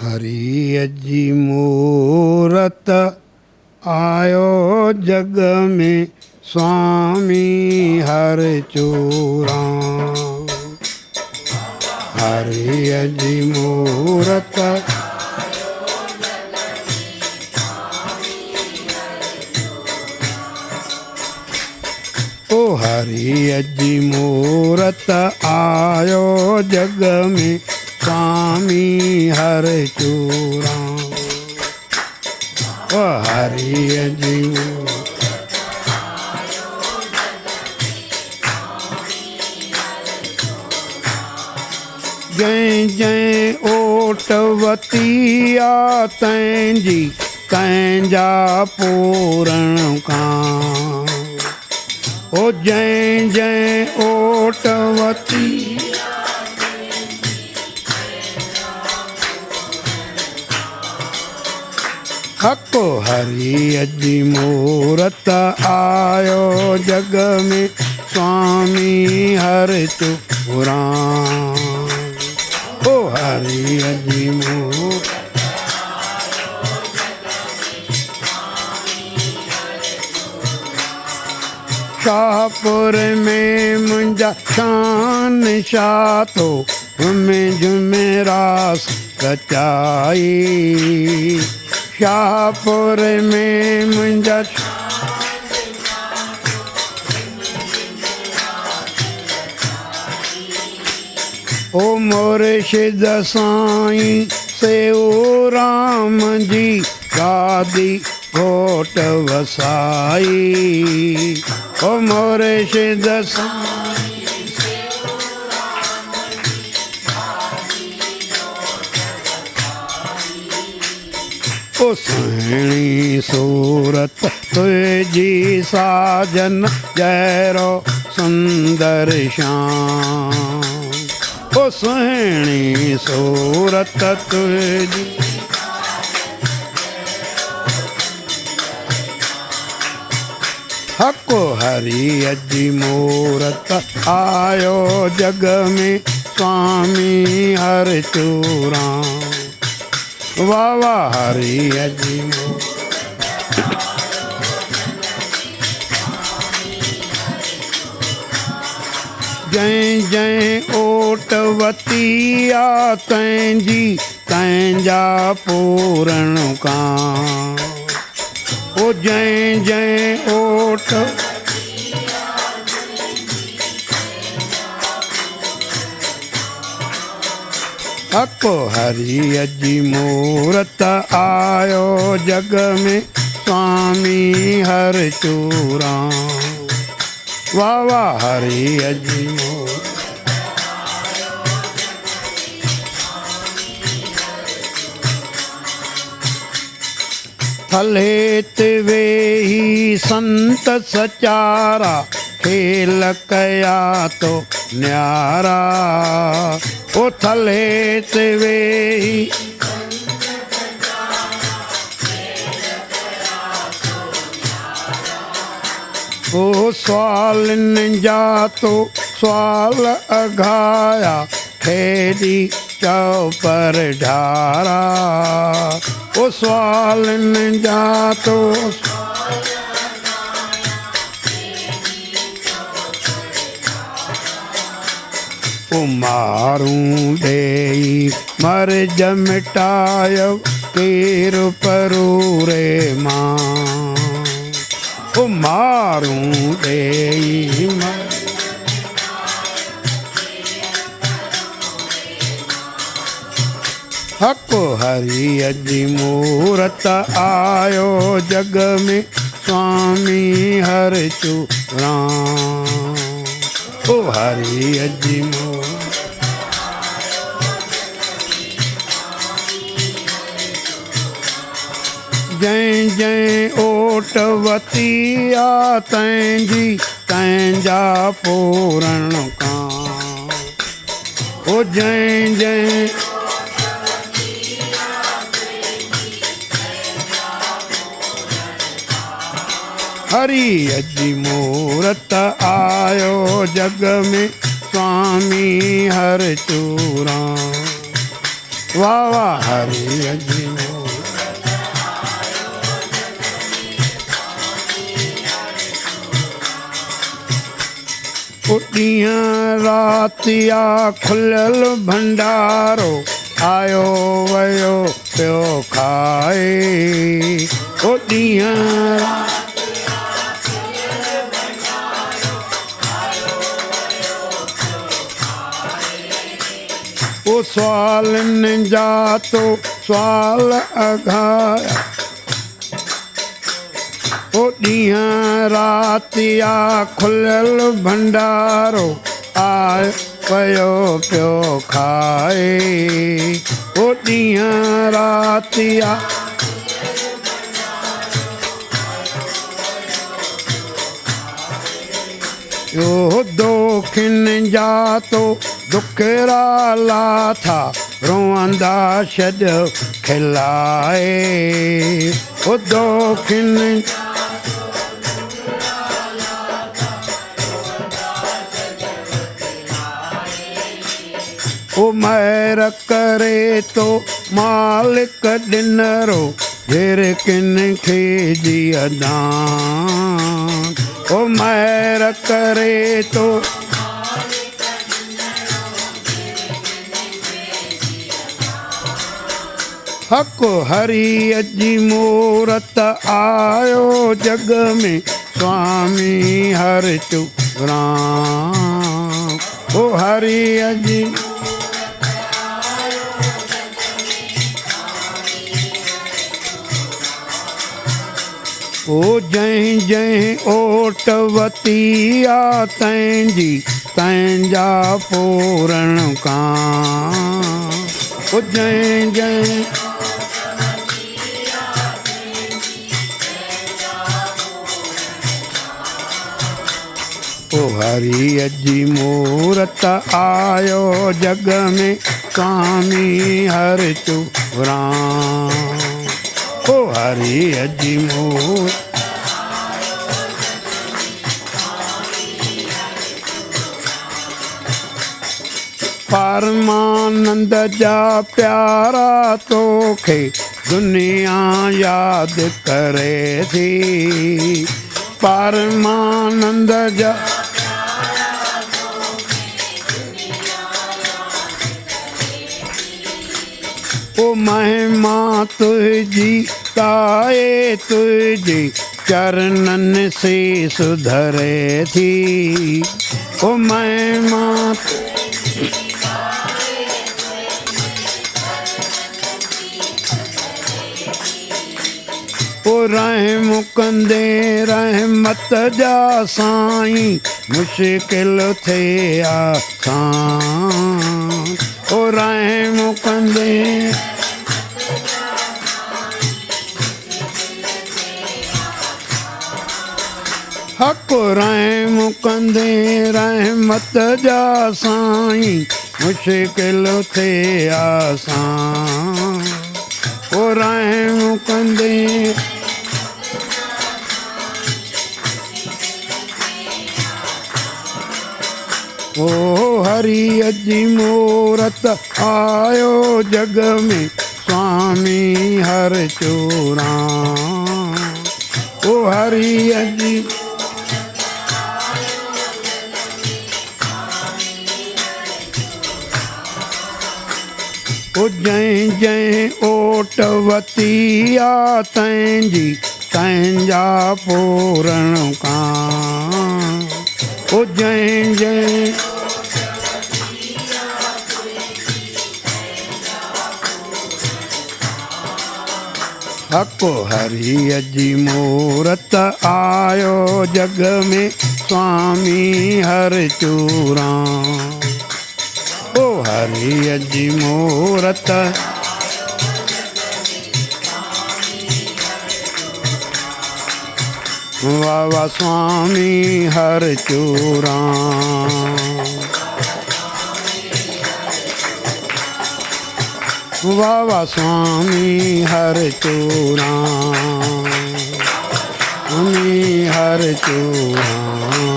हरि अजी मूरत आयो जग में स्वामी हर चूरा। हरि अजी मूरत ओ हरि अजी मूरत आयो जग में स्वामी हर चूरा। ओ हरि अजी जय जय ओटवती आ तैंजी तैंजा पूरण का। ओ जय जय ओटवती हको हरि अजी मूरत आयो जग में स्वामी हर चूरा। ओ हरि अजी मूरत शाहपुर में मुंजा शान शाह तो में जुमेरास कचाई। शाहपुर में मुंजा ओ मुर्शिद साईं सेऊ राम जी गादी घोट वसाई। ओ मुर्शिद साईं ओ सुहिणी सूरत तुझी साजन जयरो सुंदर श्याम। ओ सुहिणी सूरत तुझी हको हरि अजी मूरत आयो जग में स्वामी हर चूरा। वाह वाह हरि अजी जय जय ओटवती आ तैंजी तैंजा पूरण का। ओ जय जय ओट हको हरि अजी मूरत आयो जग में स्वामी हर चूरा। वाह वाह हरि अजी मूरत फलेत वेही संत सचारा खेल कया तो न्यारा। ओ थलेत वेही ओ स्वालन जा तो स्वाल अघाया खेदी चौपर ढारा। ओ स्वालन जा तो मारूं देई मर्ज मिटायो केर परू रे मां। ओ मारूं देई हको हरि अजी मूरत आयो जग में स्वामी हर चूरा। ओ हरि अजी जय जय ओटवती आ तैंजी तैंजा पूरण का। ओ जय जय हरि अजी मूरत आयो जग में स्वामी हर चूरा। वाह वाह हरि अजी ॾींहं रातिया खुलियल भंडारो आयो वियो पियो खाए ॾींहं सुवालनि जा तो सुवाल अघाया ॾींहं रातिया खुलियल भंडारो आयो पियो पियो खाए ॾींहं रातिया दोखिन जा तो दुखरा लाथा रोअंदा छॾ खिलाए दोखिन महर करे तो मालिक ॾिनरो हिर किन खे जीअ दान महर करे तो हक हरिय जी मूरत आयो जग में स्वामी हर चुराम हरिय जी जय जय ओटवती आ तैंजी तैंजा पूरण कां जय जय हरिय जी मूरत आयो जग में स्वामी हर चुराम हरिय जी मूरत परमानंद जा प्यारा तोखे दुनिया याद करे थी परमानंद जा महिमा तुझी ताए तुझे चरणन से सुधरे थी महिमा रहम कंदे रहमत जा साईं मुश्किल थे आसान रहम कंदे हक रहम कंदे रहमत जा साईं मुश्किल थे आसान रहम कंदे हरिय जी मूरत आयो जग में स्वामी हर चोरां हरिय जी जय जय ओटवती आ तैंजी तैंजा पूरण कां जय जय हक हरिय जी मूरत आयो जग में स्वामी हर चोरां हरिय जी मूरत वाह स्वामी हर चोरां वाह स्वामी हर चोरां स्वामी हर चोरां